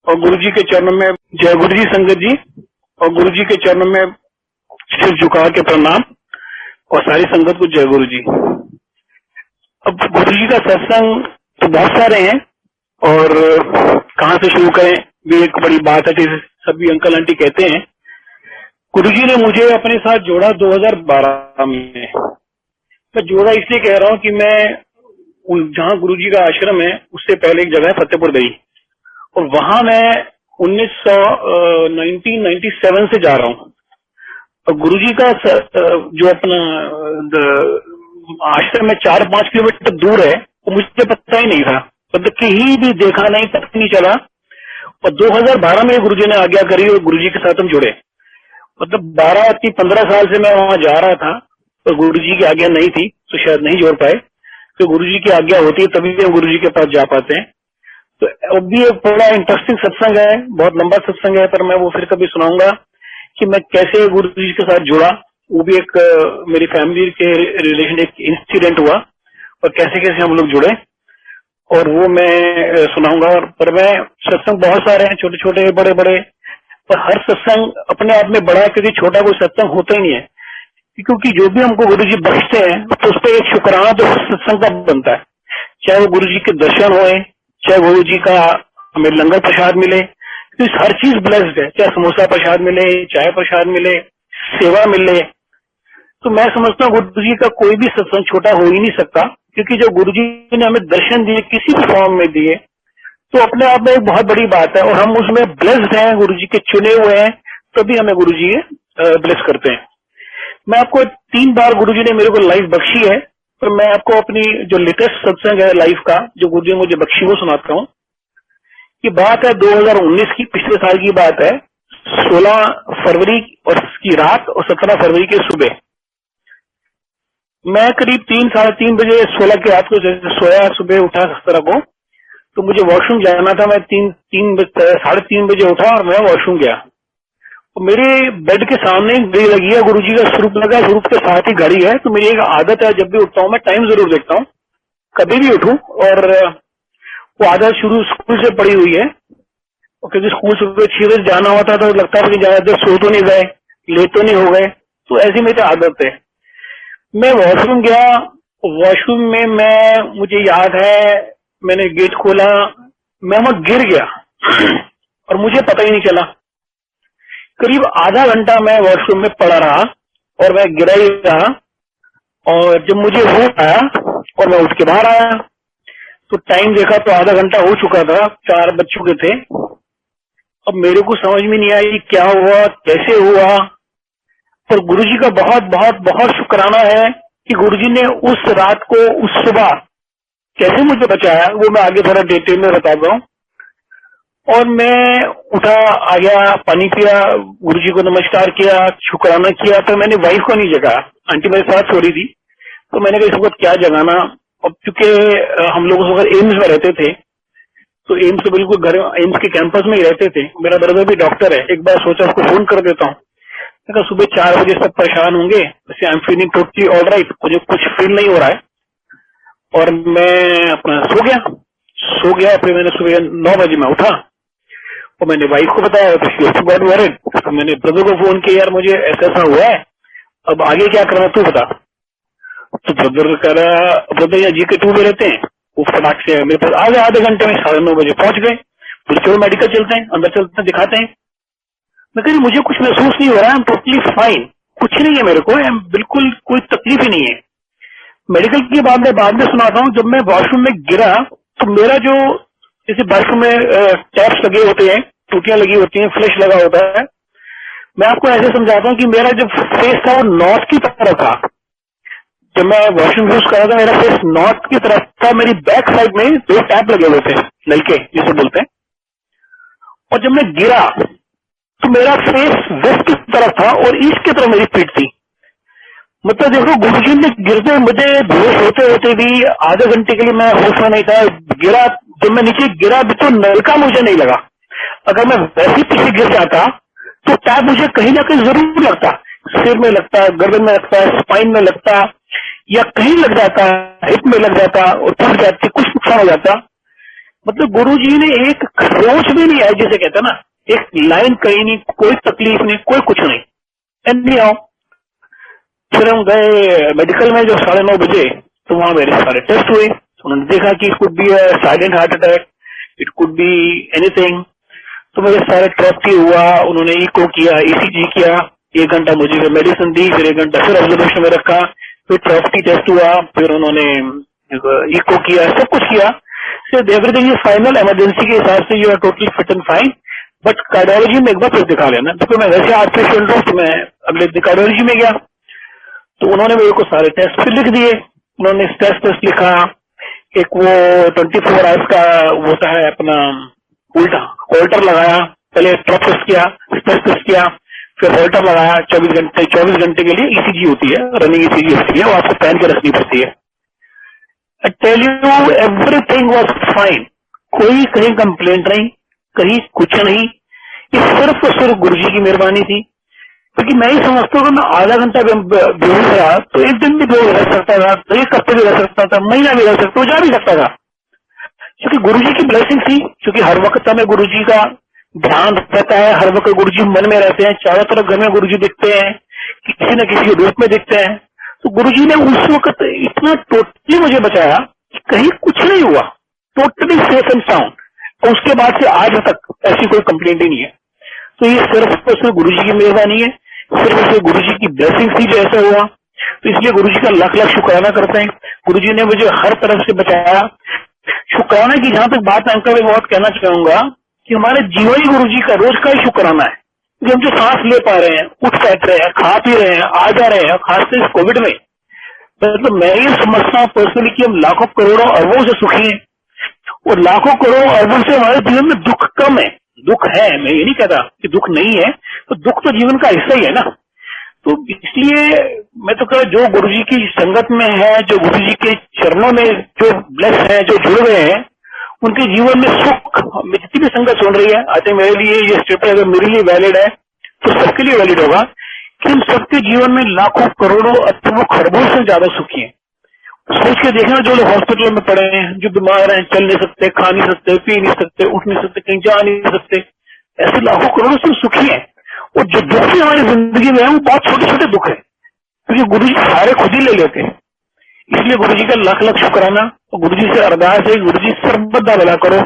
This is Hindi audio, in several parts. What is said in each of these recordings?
और गुरु जी के चरणों में जय गुरु जी संगत जी, और गुरु जी के चरणों में सिर झुका के प्रणाम, और सारी संगत को जय गुरु जी। अब गुरु जी का सत्संग तो बहुत सारे हैं, और कहाँ से शुरू करें भी एक बड़ी बात है, जैसे सभी अंकल आंटी कहते हैं। गुरु जी ने मुझे अपने साथ जोड़ा 2012 में। मैं जोड़ा इसलिए कह रहा हूँ कि मैं जहाँ गुरु जी का आश्रम है उससे पहले एक जगह है फतेहपुर गई, और वहां मैं 1997 से जा रहा हूँ। और गुरुजी का जो अपना आश्रम में 4-5 किलोमीटर दूर है, वो मुझे पता ही नहीं था, मतलब कहीं भी देखा नहीं, पता नहीं चला। और 2012 में गुरुजी ने आज्ञा करी और गुरुजी के साथ हम जुड़े। मतलब 15 साल से मैं वहां जा रहा था, और गुरुजी की आज्ञा नहीं थी तो शायद नहीं जोड़ पाए। तो गुरुजी की आज्ञा होती है तभी हम गुरुजी के पास जा पाते हैं। तो अब भी एक बड़ा इंटरेस्टिंग सत्संग है, बहुत लंबा सत्संग है, पर मैं वो फिर कभी सुनाऊंगा कि मैं कैसे गुरु जी के साथ जुड़ा। वो भी एक मेरी फैमिली के रिलेशन एक इंसिडेंट हुआ, और कैसे कैसे हम लोग जुड़े, और वो मैं सुनाऊंगा। पर मैं सत्संग बहुत सारे हैं, छोटे छोटे बड़े बड़े, पर हर सत्संग अपने आप में बड़ा है, क्योंकि छोटा कोई सत्संग होता ही नहीं है। क्योंकि जो भी हमको गुरु जी बख्शते हैं तो उस पर एक शुक्राना तो सत्संग का बनता है, चाहे वो गुरु जी के दर्शन होए, चाहे गुरु जी का हमें लंगर प्रसाद मिले, तो हर चीज ब्लेस्ड है, चाहे समोसा प्रसाद मिले, चाय प्रसाद मिले, सेवा मिले। तो मैं समझता हूँ गुरु जी का कोई भी सत्संग छोटा हो ही नहीं सकता, क्योंकि जो गुरु जी ने हमें दर्शन दिए किसी भी फॉर्म में दिए, तो अपने आप में एक बहुत बड़ी बात है, और हम उसमें ब्लेस्ड हैं, गुरु जी के चुने हुए हैं, तभी हमें गुरु जी ब्लेस करते हैं। मैं आपको 3 बार गुरु जी ने मेरे को लाइफ बख्शी है, तो मैं आपको अपनी जो लेटेस्ट सत्संग है लाइफ का, जो गुरु जी ने मुझे बख्शी, वो सुनाता हूँ। ये बात है 2019 की, पिछले साल की बात है। 16 फरवरी और की रात और 17 फरवरी की सुबह मैं करीब 3-3:30 बजे 16 की रात को सोया, सुबह उठा 17 को, तो मुझे वॉशरूम जाना था। मैं 3:30 बजे उठा और मैं वॉशरूम गया। तो मेरे बेड के सामने घड़ी लगी है, गुरु जी का स्वरूप लगा, स्वरूप के साथ ही घड़ी है। तो मेरी एक आदत है, जब भी उठता हूँ मैं टाइम जरूर देखता हूँ, कभी भी उठूं, और वो आदत शुरू स्कूल से पड़ी हुई है, क्योंकि स्कूल सुबह 6 बजे जाना होता था, तो लगता है कि ज्यादा देर सो तो नहीं गए, लेट तो नहीं हो गए, तो ऐसी मेरी आदत है। मैं वॉशरूम गया, वॉशरूम में मुझे याद है मैंने गेट खोला, मैं वहां गिर गया और मुझे पता ही नहीं चला। करीब आधा घंटा मैं वॉशरूम में पड़ा रहा और मैं गिरा ही रहा, और जब मुझे होश आया और मैं उठ के बाहर आया तो टाइम देखा तो आधा घंटा हो चुका था, 4 बज चुके थे। अब मेरे को समझ में नहीं आई क्या हुआ, कैसे हुआ। पर गुरुजी का बहुत बहुत बहुत शुक्राना है कि गुरुजी ने उस रात को, उस सुबह कैसे मुझे बचाया, वो मैं आगे थोड़ा डिटेल में बताता हूँ। और मैं उठा, आ गया, पानी पिया, गुरुजी को नमस्कार किया, शुक्राना किया। तो मैंने वाइफ को नहीं जगाया, आंटी मेरे साथ सो रही थी, तो मैंने कहा इस वक्त क्या जगाना। अब चूंकि हम लोग उस वक्त एम्स में रहते थे, तो एम्स तो बिल्कुल घर, एम्स के कैंपस में ही रहते थे। मेरा ब्रदर भी डॉक्टर है, एक बार सोचा उसको फोन कर देता हूँ। सुबह 4 बजे सब परेशान होंगे, वैसे I am feeling totally all right, मुझे कुछ फील नहीं हो रहा है। और मैं अपना सो गया। फिर मैंने सुबह 9 बजे मैं उठा और मैंने वाइफ को बताया, तो शी गॉट वरीड। तो मैंने ब्रदर को फोन किया, यार मुझे ऐसा हुआ है, अब आगे क्या करना तू बता। तो ब्रदर कह रहा, ब्रदर यहाँ GK2 में रहते हैं, वो फटाक से मेरे पास आ गए, आधे घंटे में 9:30 बजे पहुंच गए। बोले चलो मेडिकल चलते हैं, अंदर चलते हैं, दिखाते हैं। मैं कह रही मुझे कुछ महसूस नहीं हो रहा है, आई एम टोटली फाइन, कुछ नहीं है मेरे को, बिल्कुल कोई तकलीफ ही नहीं है। मेडिकल की बाद में सुनाता हूँ। जब मैं वॉशरूम में गिरा तो मेरा जो, जैसे वॉशरूम में टैप्स लगे होते हैं, टूटियां लगी होती हैं, फ्लैश लगा होता है, मैं आपको ऐसे समझाता हूँ कि मेरा जो फेस था वो नॉर्थ की तरफ था। जब मैं वॉशरूम यूज कर रहा था मेरा फेस नॉर्थ की तरफ था, मेरी बैक साइड में 2 टैप लगे हुए थे, नलके जिसे बोलते हैं। और जब मैं गिरा तो मेरा फेस वेस्ट की तरफ था और ईस्ट की तरफ मेरी पीठ थी। मतलब देखो, गुरुजी ने गिरते मुझे बेहोश होते होते भी आधे घंटे के लिए मैं होश में नहीं था। गिरा, जब मैं नीचे गिरा तो नलका मुझे नहीं लगा। अगर मैं वैसे पीछे गिर जाता तो टैप मुझे कहीं ना कहीं जरूर लगता, सिर में लगता, गर्दन में लगता, स्पाइन में लगता, या कहीं लग जाता, हिप में लग जाता और टूट जाती, कुछ नुकसान हो जाता, मतलब गुरुजी ने एक खरोच भी नहीं है, जैसे कहते हैं ना, एक लाइन कहीं नहीं, कोई तकलीफ नहीं, कोई कुछ नहीं। एंड आओ फिर हम गए मेडिकल में जो 9:30 बजे, तो वहां मेरे सारे टेस्ट हुए। उन्होंने देखा कि it could be silent heart attack, it could be anything. तो मेरे सारे टेस्ट हुआ, उन्होंने इको किया, ईसीजी किया, 1 घंटा मुझे मेडिसिन दी, फिर 1 घंटा फिर ऑब्जर्वेशन में रखा, फिर ट्रॉफ्टी टेस्ट हुआ, फिर उन्होंने इको किया, सब कुछ किया। So everything is final, emergency के हिसाब से you are totally fit and fine, but cardiology में एक बार फिर दिखा लेना। तो मैं वैसे आज पेशेंट हूँ, तो मैं अगले दिन कार्डियोलॉजी में गया, तो उन्होंने मेरे को सारे टेस्ट फिर लिख दिए। उन्होंने टेस्ट लिखा, एक वो 24 आवर्स का होता है अपना उल्टा होल्टर लगाया, पहले ट्रॉप टेस्ट किया, टेस्ट किया, फिर होल्टर लगाया 24 घंटे के लिए। ईसीजी होती है, रनिंग ईसीजी होती है, वो आपको पहन के रखनी पड़ती है। I tell you everything was fine, कोई कहीं कंप्लेंट नहीं, कहीं कुछ नहीं। ये सिर्फ और सिर्फ गुरुजी की मेहरबानी थी, क्योंकि मैं ही समझता हूँ कि मैं आधा घंटा बेहोश रहा तो 1 दिन भी बेहोश रह सकता था, 1 हफ्ते भी रह सकता था, महीना भी रह सकता, जा भी सकता था, क्योंकि गुरुजी की ब्लेसिंग थी। क्योंकि हर वक्त हमें गुरुजी का ध्यान रहता है, हर वक्त गुरुजी मन में रहते हैं, चारों तरफ घर में गुरुजी दिखते हैं, किसी न किसी रूप में दिखते हैं। तो गुरुजी ने उस वक्त इतना टोटली मुझे बचाया कि कहीं कुछ नहीं हुआ, टोटली सेफ एंड साउंड। उसके बाद से आज तक ऐसी कोई कंप्लेंट ही नहीं है। तो ये सिर्फ और सिर्फ गुरुजी की मेहरबानी है, सिर्फ और सिर्फ गुरुजी की ब्लेसिंग थी जो ऐसा हुआ। तो इसलिए गुरुजी का लाख लाख शुक्राना करते हैं। गुरुजी ने मुझे हर तरफ से बचाया। शुक्राना की जहां तक बात है अंकल, मैं बहुत कहना चाहूंगा कि हमारे जीवन ही गुरुजी का रोज का ही शुक्राना है। कि हम जो सांस ले पा रहे हैं, उठ बैठ रहे हैं, खा पी रहे हैं, आ जा रहे हैं, खासकर इस कोविड में, मतलब मैं ये समझता हूँ पर्सनली कि हम लाखों करोड़ों अरबों से सुखी हैं, और लाखों करोड़ों अरबों से हमारे जीवन में दुख कम है। दुख है, मैं ये नहीं कहता कि दुख नहीं है, तो दुख तो जीवन का हिस्सा ही है ना। तो इसलिए मैं तो कह जो गुरुजी की संगत में है, जो गुरुजी के चरणों में जो ब्लेस है, जो जुड़ गए हैं, उनके जीवन में सुख, जितनी भी संगत सुन रही है, आई थिंक मेरे लिए ये स्टेटमेंट अगर मेरे लिए वैलिड है तो सबके लिए वैलिड होगा कि हम सबके जीवन में लाखों करोड़ों अरबों खरबों से ज्यादा सुखी हैं। सोच के देखना, जो लोग हॉस्पिटल में पड़े हैं, जो बीमार हैं, चल नहीं सकते, खा नहीं सकते, पी नहीं सकते, उठ नहीं सकते, कहीं जा नहीं सकते, ऐसे लाखों करोड़ों से सुखी हैं। और जो दुख भी हमारी जिंदगी में है वो बहुत छोटे छोटे दुख है, क्योंकि गुरु जी सारे खुद ही ले लेते हैं। इसलिए गुरु जी का लाख लाख शुक्राना। और गुरु जी से अरदास है, गुरु जी सर्वदा भला करो,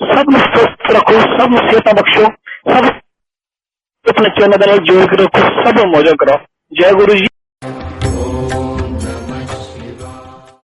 सब में स्वस्थ रखो, सब में सेहत बख्शो, सब अपने चैनल जोड़ के रखो, सब मौजा करो। जय गुरु जी।